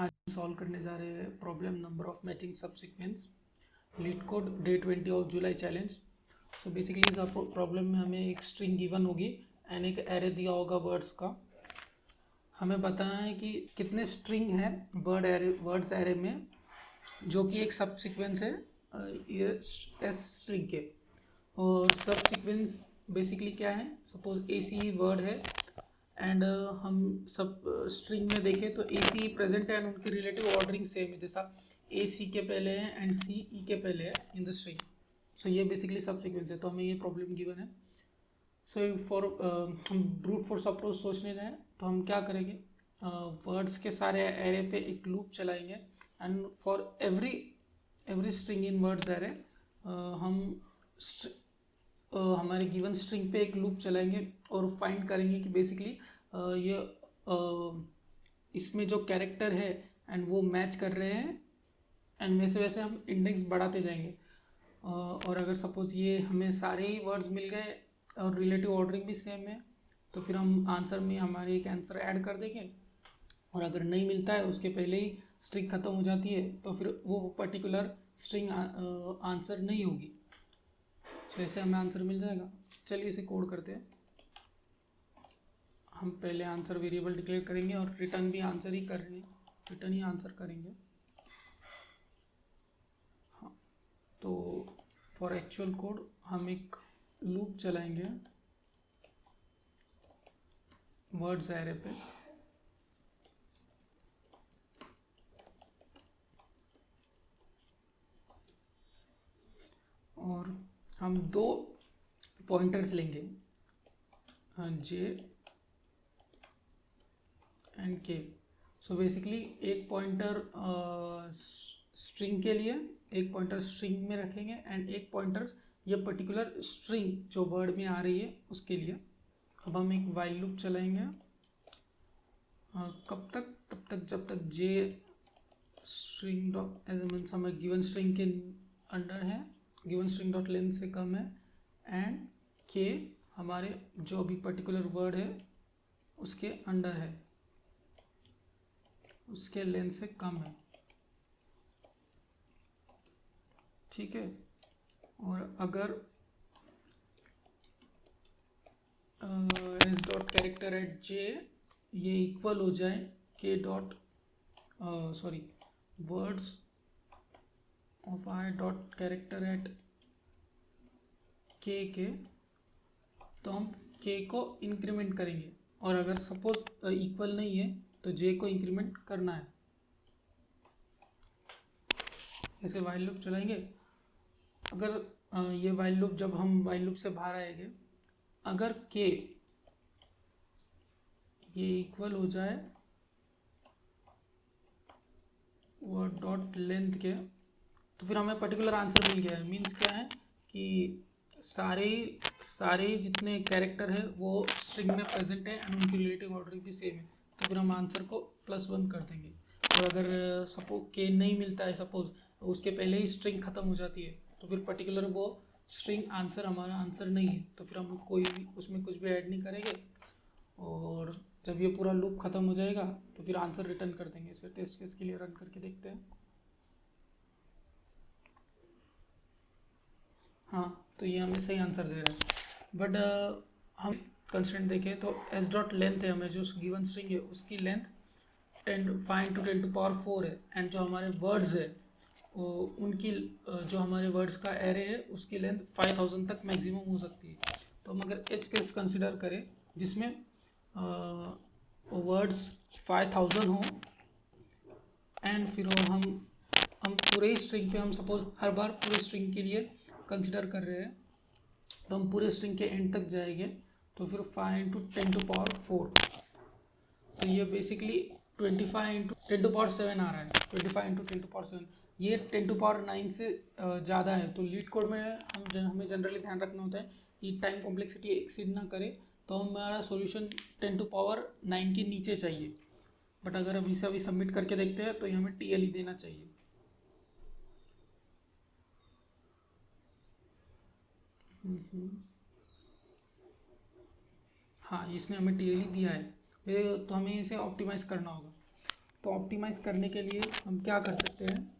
आज सॉल्व करने जा रहे हैं प्रॉब्लम नंबर ऑफ मैचिंग सब sequence leet code day 20 of July challenge. So basically इस प्रॉब्लम में हमें एक स्ट्रिंग गिवन होगी एंड एक एरे दिया होगा वर्ड्स का। हमें बताना है कि कितने स्ट्रिंग है वर्ड्स एरे में जो कि एक सब सीक्वेंस है ये एस स्ट्रिंग के। और सब सीक्वेंस बेसिकली क्या है, सपोज ए सी वर्ड है एंड हम सब स्ट्रिंग में देखें तो ए सी प्रेजेंट है एंड उनकी रिलेटिव ऑर्डरिंग सेम है, जैसा ए सी के पहले है एंड सी ई के पहले है इन द स्ट्रिंग। सो ये बेसिकली सब सीक्वेंस है, तो हमें ये प्रॉब्लम गिवन है। सो फॉर हम ब्रूट फोर्स अप्रोच सोचने जाएँ तो हम क्या करेंगे, वर्ड्स के सारे एरे पे एक लूप चलाएंगे and for every string in words array हम हमारे गिवन स्ट्रिंग पे एक लूप चलाएंगे और फाइंड करेंगे कि बेसिकली ये इसमें जो कैरेक्टर है एंड वो मैच कर रहे हैं एंड वैसे वैसे हम इंडेक्स बढ़ाते जाएंगे। और अगर सपोज ये हमें सारे ही वर्ड्स मिल गए और रिलेटिव ऑर्डरिंग भी सेम है तो फिर हम आंसर में हमारे एक आंसर ऐड कर देंगे। और अगर नहीं मिलता है, उसके पहले ही स्ट्रिंग ख़त्म हो जाती है, तो फिर वो पर्टिकुलर स्ट्रिंग आंसर नहीं होगी। तो ऐसे हमें आंसर मिल जाएगा। चलिए इसे कोड करते हैं। हम पहले आंसर वेरिएबल डिक्लेयर करेंगे और रिटर्न भी आंसर ही करेंगे, रिटर्न ही आंसर करेंगे। हाँ, तो फॉर एक्चुअल कोड हम एक लूप चलाएंगे वर्ड्स एरे पे और हम दो पॉइंटर्स लेंगे, जे एंड के। सो बेसिकली एक पॉइंटर स्ट्रिंग के लिए, एक पॉइंटर स्ट्रिंग में रखेंगे एंड एक पॉइंटर ये पर्टिकुलर स्ट्रिंग जो वर्ड में आ रही है उसके लिए। अब हम एक वाइल लूप चलाएंगे कब तक, तब तक जब तक जे स्ट्रिंग डॉट एज मीन्स हमें गिवन स्ट्रिंग के अंडर है, गिवन स्ट्रिंग डॉट लेंथ से कम है एंड के हमारे जो भी पर्टिकुलर वर्ड है उसके अंडर है, उसके लेंथ से कम है। ठीक है। और अगर एस डॉट कैरेक्टर एट जे ये इक्वल हो जाए के dot sorry words of I dot character eight के, तो हम के को इंक्रीमेंट करेंगे। और अगर सपोज इक्वल नहीं है तो जे को इंक्रीमेंट करना है। ऐसे वाइल लूप चलाएंगे। अगर ये वाइल लूप, जब हम वाइल लूप से बाहर आएंगे, अगर के ये इक्वल हो जाए वर्ड डॉट लेंथ के, तो फिर हमें पर्टिकुलर आंसर मिल गया है। मीन्स क्या है कि सारे जितने कैरेक्टर है वो स्ट्रिंग में प्रेजेंट है एंड उनकी रिलेटिव ऑर्डरिंग भी सेम है, तो फिर हम आंसर को +1 कर देंगे। और अगर सपोज के नहीं मिलता है, सपोज उसके पहले ही स्ट्रिंग ख़त्म हो जाती है, तो फिर पर्टिकुलर वो स्ट्रिंग आंसर हमारा आंसर नहीं है, तो फिर हम कोई उसमें कुछ भी ऐड नहीं करेंगे। और जब ये पूरा लूप ख़त्म हो जाएगा तो फिर आंसर रिटर्न कर देंगे। इसे टेस्ट केस के लिए रन करके देखते हैं। हाँ, तो ये हमें सही आंसर दे रहा है। बट हम कंस्टेंट देखें तो एस डॉट लेंथ है, हमें जो गिवन स्ट्रिंग है उसकी लेंथ 5 × 10⁴ है एंड जो हमारे वर्ड्स है वो उनकी जो हमारे वर्ड्स का एरे है उसकी लेंथ 5000 तक मैक्सिमम हो सकती है। तो हम अगर एच केस कंसिडर करें जिसमें वर्ड्स 5000 हो एंड फिर हम पूरे ही स्ट्रिंग पे, हम सपोज हर बार पूरे स्ट्रिंग के लिए कंसिडर कर रहे हैं, तो हम पूरे स्ट्रिंग के एंड तक जाएंगे। तो फिर 5 × 10⁴, तो ये बेसिकली 25 × 10⁻7 आ रहा है। 25 × 10⁻7 ये 10⁻9 से ज़्यादा है। तो लीड कोड में हमें जनरली ध्यान रखना होता है कि टाइम कॉम्प्लेक्सिटी एक्सीड ना करे, तो हमारा सॉल्यूशन 10⁻9 के नीचे चाहिए। बट अगर अभी से अभी सबमिट करके देखते हैं तो ये हमें टीएल ही देना चाहिए। हाँ, इसने हमें टीएल ही दिया है, तो हमें इसे ऑप्टिमाइज़ करना होगा। तो ऑप्टिमाइज करने के लिए हम क्या कर सकते हैं,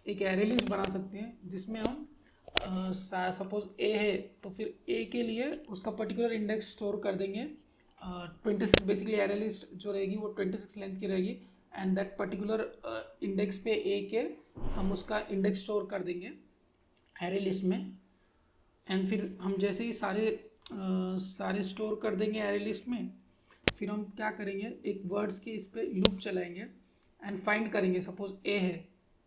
एक एरे लिस्ट बना सकते हैं जिसमें हम सपोज ए है तो फिर ए के लिए उसका पर्टिकुलर इंडेक्स स्टोर कर देंगे। 26 बेसिकली एरे लिस्ट जो रहेगी वो 26 लेंथ की रहेगी एंड दैट पर्टिकुलर इंडेक्स पे ए के हम उसका इंडेक्स स्टोर कर देंगे एरे लिस्ट में। एंड फिर हम जैसे ही सारे स्टोर कर देंगे एरे लिस्ट में, फिर हम क्या करेंगे, एक वर्ड्स के इस पे लूप चलाएंगे एंड फाइंड करेंगे। सपोज ए है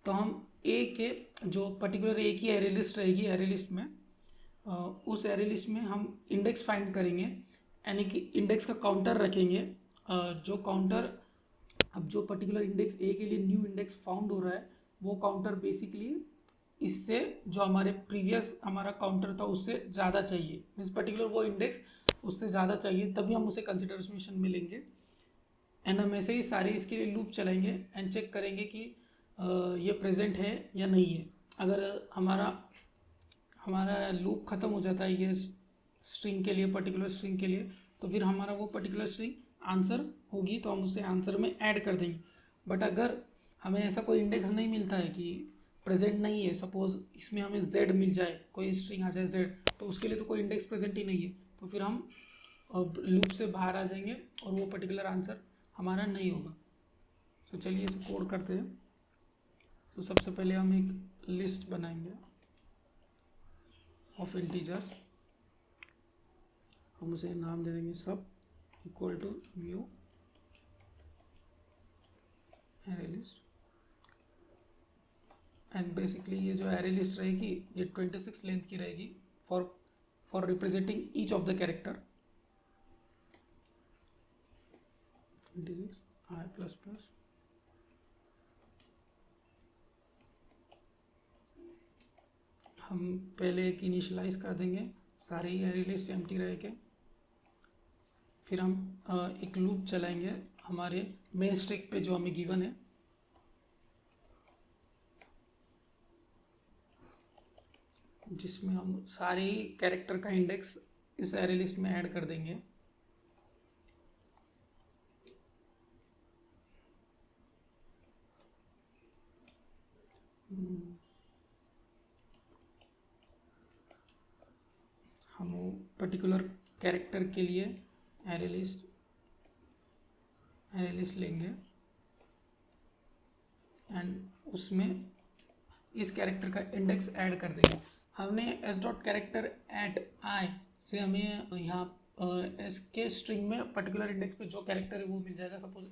तो हम ए के जो पर्टिकुलर ए की एरे लिस्ट रहेगी, एरे लिस्ट में उस एरे लिस्ट में हम इंडेक्स फाइंड करेंगे, यानी कि इंडेक्स का काउंटर रखेंगे। जो काउंटर, अब जो पर्टिकुलर इंडेक्स ए के लिए न्यू इंडेक्स फाउंड हो रहा है वो काउंटर बेसिकली इससे जो हमारे प्रीवियस हमारा काउंटर था उससे ज़्यादा चाहिए, मीन्स पर्टिकुलर वो इंडेक्स उससे ज़्यादा चाहिए, तभी हम उसे कंसिडरेशन में लेंगे। एंड हम ऐसे ही सारे इसके लिए लूप चलाएंगे एंड चेक करेंगे कि ये प्रेजेंट है या नहीं है। अगर हमारा लूप ख़त्म हो जाता है ये स्ट्रिंग के लिए, पर्टिकुलर स्ट्रिंग के लिए, तो फिर हमारा वो पर्टिकुलर स्ट्रिंग आंसर होगी तो हम उसे आंसर में ऐड कर देंगे। बट अगर हमें ऐसा कोई इंडेक्स नहीं मिलता है कि प्रेजेंट नहीं है, सपोज इसमें हमें z मिल जाए, कोई स्ट्रिंग आ जाए z, तो उसके लिए तो कोई इंडेक्स प्रेजेंट ही नहीं है, तो फिर हम लूप से बाहर आ जाएंगे और वो पर्टिकुलर आंसर हमारा नहीं होगा। तो चलिए इसे कोड करते हैं। तो सबसे पहले हम एक लिस्ट बनाएंगे ऑफ इंटीजर्स, हम उसे नाम दे देंगे सब equal to new array list. And basically ये जो एरे लिस्ट रहेगी ये 26 लेंथ की रहेगी for representing each of the character. 26 i plus plus हम पहले एक इनिशियलाइज कर देंगे, सारे ही एरे लिस्ट एम्प्टी रहेंगे। फिर हम एक लूप चलाएंगे हमारे मेन स्ट्रिंग पे जो हमें गिवन है, जिसमें हम सारे ही कैरेक्टर का इंडेक्स इस एरे लिस्ट में ऐड कर देंगे। हम वो पर्टिकुलर कैरेक्टर के लिए एरे लिस्ट लेंगे एंड उसमें इस कैरेक्टर का इंडेक्स ऐड कर देंगे। हमने एस डॉट कैरेक्टर एट आई से हमें यहाँ एस के स्ट्रिंग में पर्टिकुलर इंडेक्स पे जो कैरेक्टर है वो मिल जाएगा। सपोज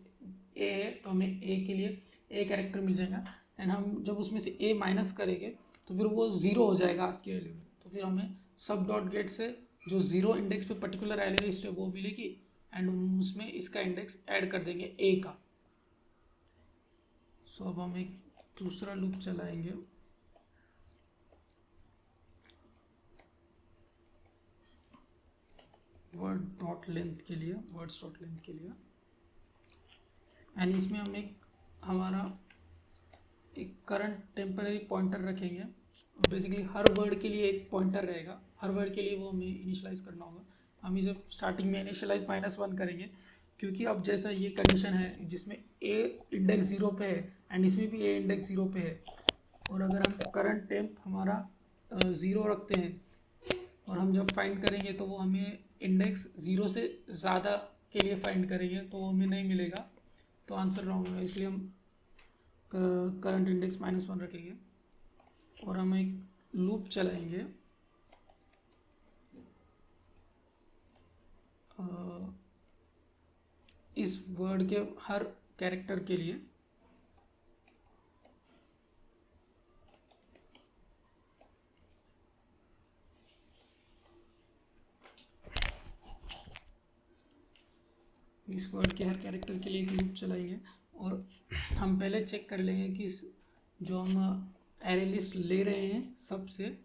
ए है तो हमें ए के लिए ए कैरेक्टर मिल जाएगा एंड हम जब उसमें से ए माइनस करेंगे तो फिर वो ज़ीरो हो जाएगा आज की वैल्यू में। तो फिर हमें सब डॉट गेट से जो ज़ीरो इंडेक्स पे पर्टिकुलर एरे लिस्ट है वो मिलेगी एंड उसमें इसका इंडेक्स ऐड कर देंगे ए का। सो अब हम एक दूसरा लूप चलाएंगे वर्ड डॉट लेंथ के लिए, वर्ड्स डॉट लेंथ के लिए, एंड इसमें हम हमारा एक करंट टेम्पररी पॉइंटर रखेंगे। और बेसिकली हर वर्ड के लिए एक पॉइंटर रहेगा, हर वर्ड के लिए वो हमें इनिशियलाइज करना होगा। हम इसे स्टार्टिंग में इनिशियलाइज -1 करेंगे क्योंकि अब जैसा ये कंडीशन है जिसमें ए इंडेक्स 0 पे है एंड इसमें भी ए इंडेक्स 0 पे है, और अगर हम करंट टेम्प हमारा 0 रखते हैं और हम जब फाइंड करेंगे तो वो हमें इंडेक्स 0 से ज़्यादा के लिए फाइंड करेंगे तो वो हमें नहीं मिलेगा, तो आंसर रॉन्ग होगा। इसलिए हम करंट इंडेक्स -1 रखेंगे और हम एक लूप चलाएंगे इस वर्ड के हर कैरेक्टर के लिए। इस वर्ड के हर कैरेक्टर के लिए एक लूप चलाएंगे और हम पहले चेक कर लेंगे कि जो हम एरे लिस्ट ले रहे हैं सबसे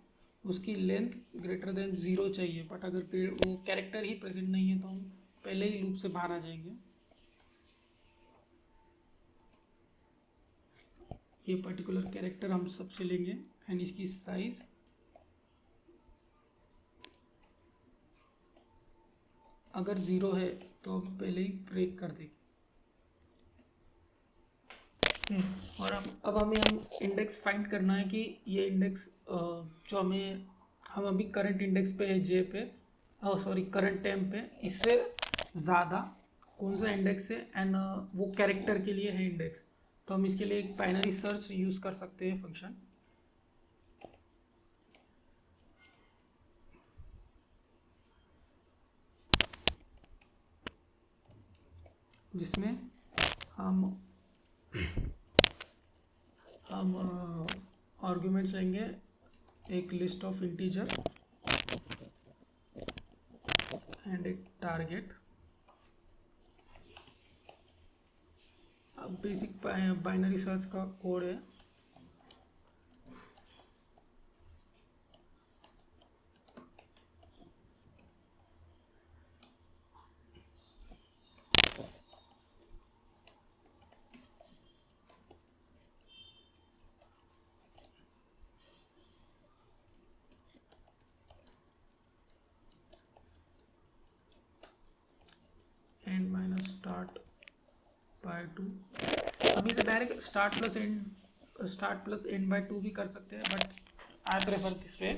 उसकी लेंथ ग्रेटर देन 0 चाहिए। बट अगर वो कैरेक्टर ही प्रेजेंट नहीं है तो हम पहले ही लूप से बाहर आ जाएंगे। ये पर्टिकुलर कैरेक्टर हम सबसे लेंगे एंड इसकी साइज अगर 0 है तो हम पहले ही ब्रेक कर देंगे। और अब हम इंडेक्स फाइंड करना है कि ये इंडेक्स जो हम अभी करंट इंडेक्स पे है जे पे, सॉरी करंट टाइम पे, इससे ज़्यादा कौन सा इंडेक्स है एंड वो कैरेक्टर के लिए है इंडेक्स। तो हम इसके लिए एक बाइनरी सर्च यूज़ कर सकते हैं फंक्शन, जिसमें हम आर्ग्यूमेंट्स लेंगे, एक लिस्ट ऑफ इंटीजर एंड एक टारगेट। अब बेसिक बाइनरी सर्च का कोड है, एंड माइनस स्टार्ट बाय 2। अभी तो direct start plus end by 2 भी कर सकते हैं, but I prefer this way.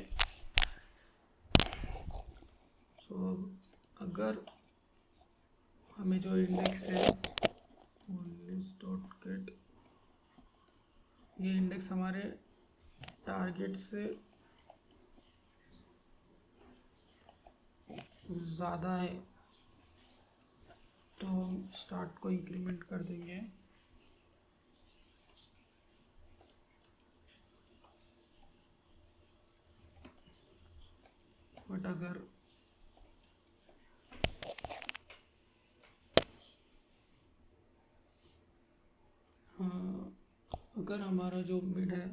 So अगर हमें जो इंडेक्स है वो लिस्ट डॉट गेट, ये इंडेक्स हमारे टारगेट से ज़्यादा है तो हम स्टार्ट को इंक्रीमेंट कर देंगे, बट अगर हमारा जो मिड है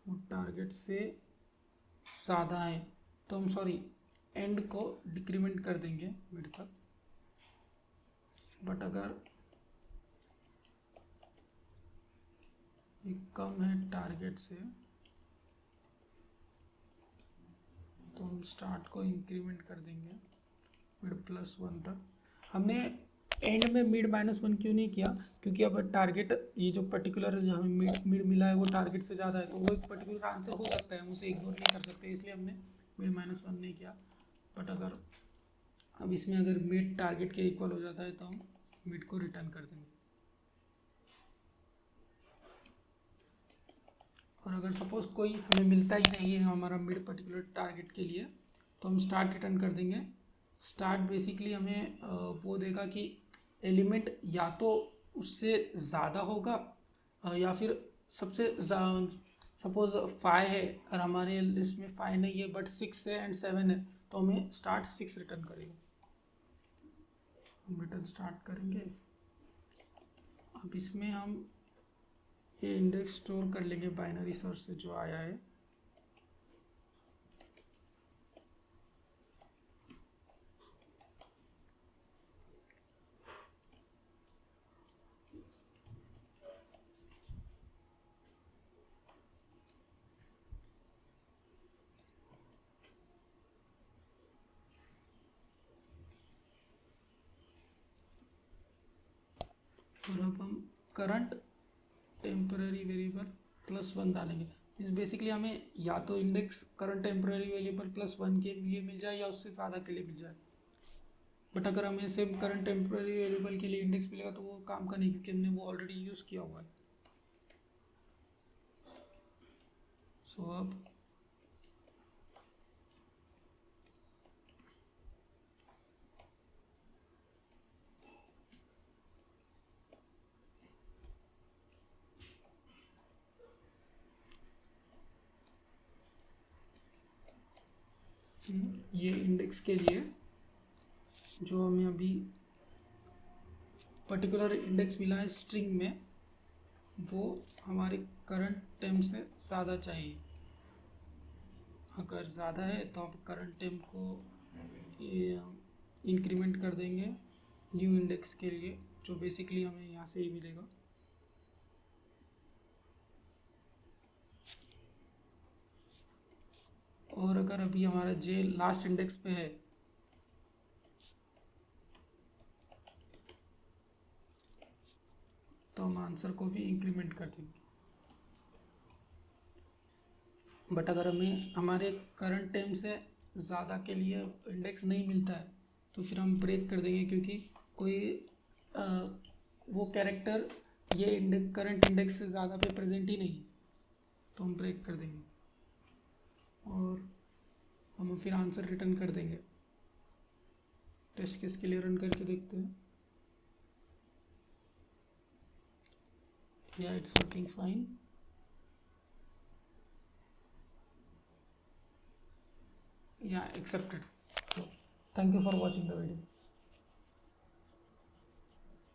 वो टारगेट से ज़्यादा है तो हम सॉरी एंड को डिक्रीमेंट कर देंगे मिड तक, बट अगर ये कम है टारगेट से तो हम स्टार्ट को इंक्रीमेंट कर देंगे मिड +1 तक। हमने एंड में मिड -1 क्यों नहीं किया, क्योंकि अब टारगेट ये जो पर्टिकुलर जो हमें मिड मिला है वो टारगेट से ज़्यादा है, तो वो एक पर्टिकुलर आंसर हो सकता है, हम उसे इग्नोर नहीं कर सकते, इसलिए हमने मिड -1 नहीं किया। बट अगर अब इसमें अगर मिड टारगेट के इक्वल हो जाता है तो हम मिड को रिटर्न कर देंगे, और अगर सपोज़ कोई हमें मिलता ही नहीं है हमारा मिड पर्टिकुलर टारगेट के लिए तो हम स्टार्ट रिटर्न कर देंगे। स्टार्ट बेसिकली हमें वो देगा कि एलिमेंट या तो उससे ज़्यादा होगा या फिर सबसे सपोज 5 है और हमारे लिस्ट में 5 नहीं है बट 6 है एंड 7 है, तो हमें स्टार्ट 6 रिटर्न करेगा। हम रिटर्न स्टार्ट करेंगे। अब इसमें हम ये इंडेक्स स्टोर कर लेंगे बाइनरी सर्च से जो आया है, और अब हम करंट टेम्पररी वेरिएबल +1 डालेंगे। इस बेसिकली हमें या तो इंडेक्स करंट टेम्पररी वेरिएबल +1 के लिए मिल जाए या उससे ज़्यादा के लिए मिल जाए, बट अगर हमें सेम करंट टेम्पररी वेरिएबल के लिए इंडेक्स मिलेगा तो वो काम का नहीं, क्योंकि हमने वो ऑलरेडी यूज़ किया हुआ है। सो अब ये इंडेक्स के लिए जो हमें अभी पर्टिकुलर इंडेक्स मिला है स्ट्रिंग में, वो हमारे करंट टेम से ज़्यादा चाहिए। अगर ज़्यादा है तो आप करंट टेम को इंक्रीमेंट कर देंगे न्यू इंडेक्स के लिए, जो बेसिकली हमें यहाँ से ही मिलेगा। और अगर अभी हमारा जे लास्ट इंडेक्स पे है तो हम आंसर को भी इंक्रीमेंट कर देंगे। बट अगर हमें हमारे करंट टाइम से ज़्यादा के लिए इंडेक्स नहीं मिलता है तो फिर हम ब्रेक कर देंगे, क्योंकि कोई वो कैरेक्टर ये करंट इंडेक्स से ज़्यादा पे प्रेजेंट ही नहीं है, तो हम ब्रेक कर देंगे और हम फिर आंसर रिटर्न कर देंगे। टेस्ट केस के लिए रन करके देखते हैं। या इट्स वर्किंग फाइन। या accepted. Thank you for watching the video.